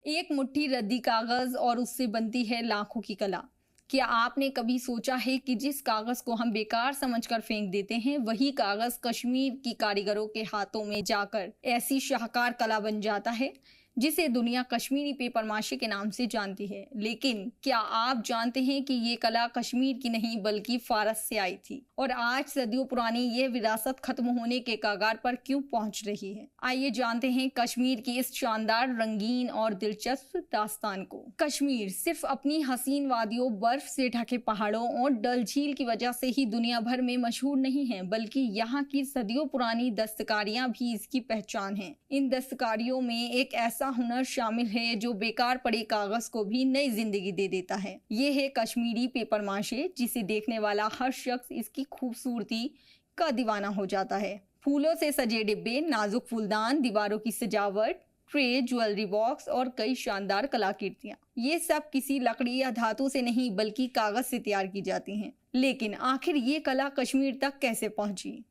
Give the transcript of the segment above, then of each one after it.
एक मुट्ठी रद्दी कागज और उससे बनती है लाखों की कला। क्या आपने कभी सोचा है कि जिस कागज को हम बेकार समझकर फेंक देते हैं, वही कागज कश्मीर की कारीगरों के हाथों में जाकर ऐसी शाहकार कला बन जाता है जिसे दुनिया कश्मीरी पेपर माशे के नाम से जानती है। लेकिन क्या आप जानते हैं कि ये कला कश्मीर की नहीं बल्कि फारस से आई थी और आज सदियों पुरानी ये विरासत खत्म होने के कगार पर क्यों पहुंच रही है। आइए जानते हैं कश्मीर की इस शानदार, रंगीन और दिलचस्प दास्तान को। कश्मीर सिर्फ अपनी हसीन वादियों, बर्फ से ढके पहाड़ों और डल झील की वजह से ही दुनिया भर में मशहूर नहीं है, बल्कि यहाँ की सदियों पुरानी दस्तकारियां भी इसकी पहचान है। इन दस्तकारियों में एक ऐसा हुनर शामिल है जो बेकार पड़े कागज को भी नई जिंदगी दे देता है। ये है कश्मीरी पेपर माशे, जिसे देखने वाला हर शख्स इसकी खूबसूरती का दीवाना हो जाता है। फूलों से सजे डिब्बे, नाजुक फूलदान, दीवारों की सजावट, ट्रे, ज्वेलरी बॉक्स और कई शानदार कलाकृतियां, ये सब किसी लकड़ी या धातु से नहीं बल्कि कागज से तैयार की जाती हैं। लेकिन आखिर ये कला कश्मीर तक कैसे पहुंची?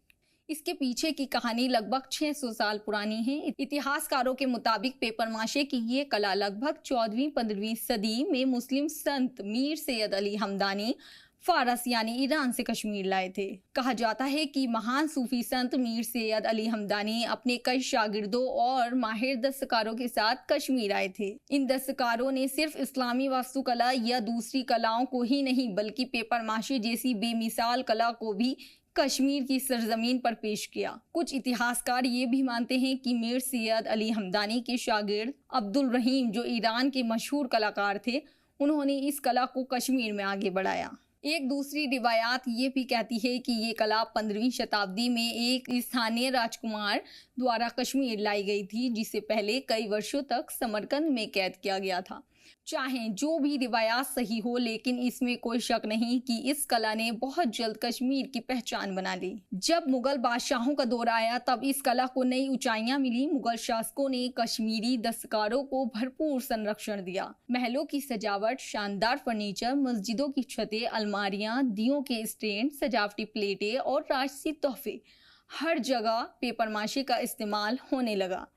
इसके पीछे की कहानी लगभग 600 साल पुरानी है। इतिहासकारों के मुताबिक पेपर माशे की ये कला लगभग 14वीं-15वीं सदी में मुस्लिम संत मीर सैयद अली हमदानी फारस यानी ईरान से कश्मीर लाए थे। कहा जाता है कि महान सूफी संत मीर सैयद अली हमदानी अपने कई शागिर्दों और माहिर दस्तकारों के साथ कश्मीर आए थे। इन दस्तकारों ने सिर्फ इस्लामी वास्तुकला या दूसरी कलाओं को ही नहीं बल्कि पेपर माशे जैसी बेमिसाल कला को भी कश्मीर की सरजमीन पर पेश किया। कुछ इतिहासकार ये भी मानते हैं कि मीर सैयद अली हमदानी के शागिर्द अब्दुल रहीम, जो ईरान के मशहूर कलाकार थे, उन्होंने इस कला को कश्मीर में आगे बढ़ाया। एक दूसरी रिवायात ये भी कहती है कि ये कला 15वीं शताब्दी में एक स्थानीय राजकुमार द्वारा कश्मीर लाई गई थी, जिसे पहले कई वर्षों तक समरकंद में कैद किया गया था। चाहे जो भी रिवायात सही हो, लेकिन इसमें कोई शक नहीं कि इस कला ने बहुत जल्द कश्मीर की पहचान बना ली। जब मुगल बादशाहों का दौर आया तब इस कला को नई ऊंचाइयां मिली। मुगल शासकों ने कश्मीरी दस्तकारों को भरपूर संरक्षण दिया। महलों की सजावट, शानदार फर्नीचर, मस्जिदों की छतें, अलमारियां, दियों के स्टैंड, सजावटी प्लेटें और राजसी तोहफे, हर जगह पेपर माशे का इस्तेमाल होने लगा।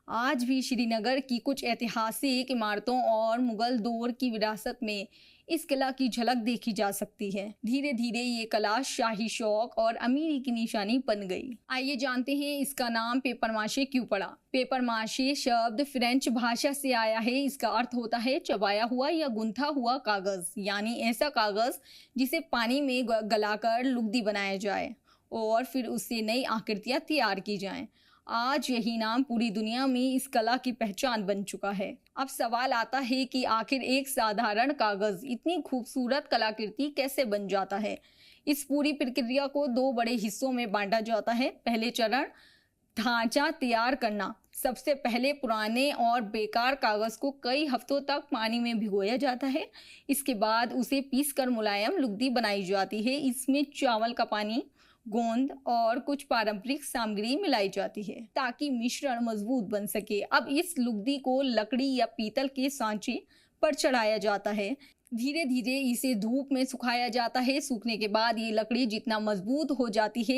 आज भी श्रीनगर की कुछ ऐतिहासिक इमारतों और मुगल दौर की विरासत में इस कला की झलक देखी जा सकती है। धीरे धीरे ये कला शाही शौक और अमीरी की निशानी बन गई। आइए जानते हैं इसका नाम पेपर माशे क्यों पड़ा। पेपर माशे शब्द फ्रेंच भाषा से आया है। इसका अर्थ होता है चबाया हुआ या गुंथा हुआ कागज, यानी ऐसा कागज जिसे पानी में गलाकर लुगदी बनाया जाए और फिर उससे नई आकृतियां तैयार की जाएं। आज यही नाम पूरी दुनिया में इस कला की पहचान बन चुका है। अब सवाल आता है कि आखिर एक साधारण कागज इतनी खूबसूरत कलाकृति कैसे बन जाता है। इस पूरी प्रक्रिया को दो बड़े हिस्सों में बांटा जाता है। पहले चरण, ढांचा तैयार करना। सबसे पहले पुराने और बेकार कागज को कई हफ्तों तक पानी में भिगोया जाता है। इसके बाद उसे पीसकर मुलायम लुगदी बनाई जाती है। इसमें चावल का पानी, गोंद और कुछ पारंपरिक सामग्री मिलाई जाती है ताकि मिश्रण मजबूत बन सके। अब इस लुगदी को लकड़ी या पीतल के सांचे पर चढ़ाया जाता है। धीरे धीरे इसे धूप में सुखाया जाता है। सूखने के बाद ये लकड़ी जितना मजबूत हो जाती है,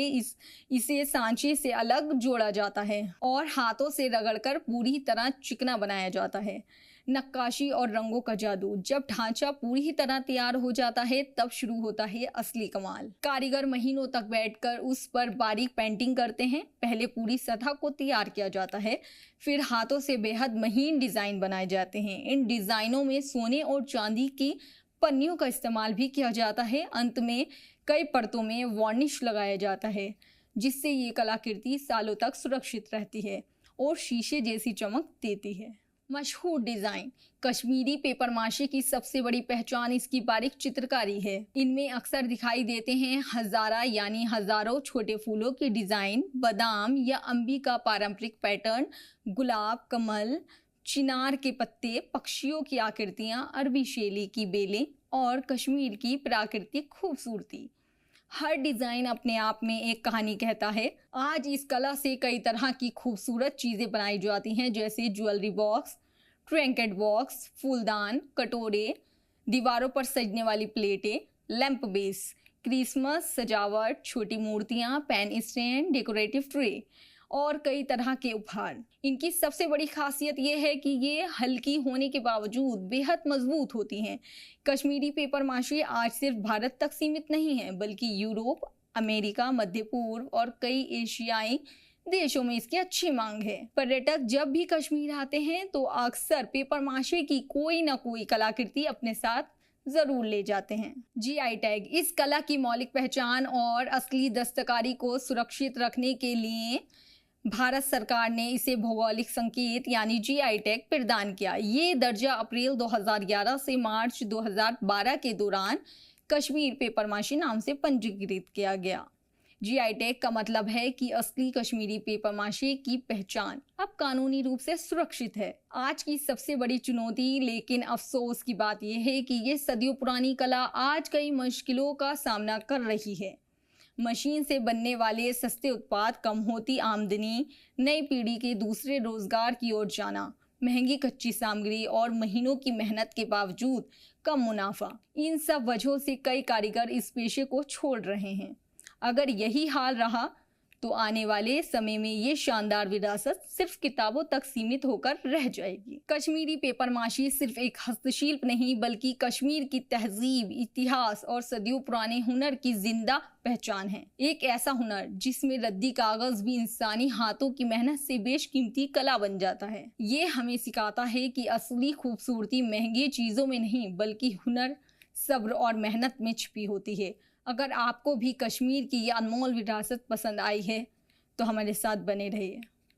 इसे सांचे से अलग जोड़ा जाता है और हाथों से रगड़कर पूरी तरह चिकना बनाया जाता है। नक्काशी और रंगों का जादू। जब ढांचा पूरी तरह तैयार हो जाता है तब शुरू होता है असली कमाल। कारीगर महीनों तक बैठकर उस पर बारीक पेंटिंग करते हैं। पहले पूरी सतह को तैयार किया जाता है, फिर हाथों से बेहद महीन डिजाइन बनाए जाते हैं। इन डिजाइनों में सोने और चांदी की पन्नियों का इस्तेमाल भी किया जाता है। अंत में कई परतों में वार्निश लगाया जाता है, जिससे ये कलाकृति सालों तक सुरक्षित रहती है और शीशे जैसी चमक देती है। मशहूर डिजाइन। कश्मीरी पेपर माशे की सबसे बड़ी पहचान इसकी बारीक चित्रकारी है। इनमें अक्सर दिखाई देते हैं हजारा यानी हजारों छोटे फूलों की डिजाइन, बादाम या अम्बी का पारंपरिक पैटर्न, गुलाब, कमल, चिनार के पत्ते, पक्षियों की आकृतियां, अरबी शैली की बेलें और कश्मीर की प्राकृतिक खूबसूरती। हर डिजाइन अपने आप में एक कहानी कहता है। आज इस कला से कई तरह की खूबसूरत चीजें बनाई जाती हैं, जैसे ज्वेलरी बॉक्स, ट्रिंकेट बॉक्स, फूलदान, कटोरे, दीवारों पर सजने वाली प्लेटें, लैंप बेस, क्रिसमस सजावट, छोटी मूर्तियां, पेन स्टैंड, डेकोरेटिव ट्रे और कई तरह के उपहार। इनकी सबसे बड़ी खासियत ये है कि ये हल्की होने के बावजूद बेहद मजबूत होती हैं। कश्मीरी पेपर माशी आज सिर्फ भारत तक सीमित नहीं है, बल्कि यूरोप, अमेरिका, मध्य पूर्व और कई एशियाई देशों में इसकी अच्छी मांग है। पर्यटक जब भी कश्मीर आते हैं तो अक्सर पेपर माशी की कोई ना कोई कलाकृति अपने साथ जरूर ले जाते हैं। जीआई टैग इस कला की मौलिक पहचान और असली दस्तकारी को सुरक्षित रखने के लिए भारत सरकार ने इसे भौगोलिक संकेत यानी जीआई टैग प्रदान किया। ये दर्जा अप्रैल 2011 से मार्च 2012 के दौरान कश्मीर पेपर माशी नाम से पंजीकृत किया गया। जीआई टैग का मतलब है कि असली कश्मीरी पेपर माशी की पहचान अब कानूनी रूप से सुरक्षित है। आज की सबसे बड़ी चुनौती, लेकिन अफसोस की बात यह है कि ये सदियों पुरानी कला आज कई मुश्किलों का सामना कर रही है। मशीन से बनने वाले सस्ते उत्पाद, कम होती आमदनी, नई पीढ़ी के दूसरे रोजगार की ओर जाना, महंगी कच्ची सामग्री और महीनों की मेहनत के बावजूद कम मुनाफा, इन सब वजहों से कई कारीगर इस पेशे को छोड़ रहे हैं। अगर यही हाल रहा तो आने वाले समय में ये शानदार विरासत सिर्फ किताबों तक सीमित होकर रह जाएगी। कश्मीरी पेपर माशी सिर्फ एक हस्तशिल्प नहीं, बल्कि कश्मीर की तहजीब, इतिहास और सदियों पुराने हुनर की जिंदा पहचान है। एक ऐसा हुनर जिसमें रद्दी कागज भी इंसानी हाथों की मेहनत से बेशकीमती कला बन जाता है। ये हमें सिखाता है कि असली खूबसूरती महंगी चीजों में नहीं, बल्कि हुनर, सब्र और मेहनत में छिपी होती है। अगर आपको भी कश्मीर की ये अनमोल विरासत पसंद आई है तो हमारे साथ बने रहिए।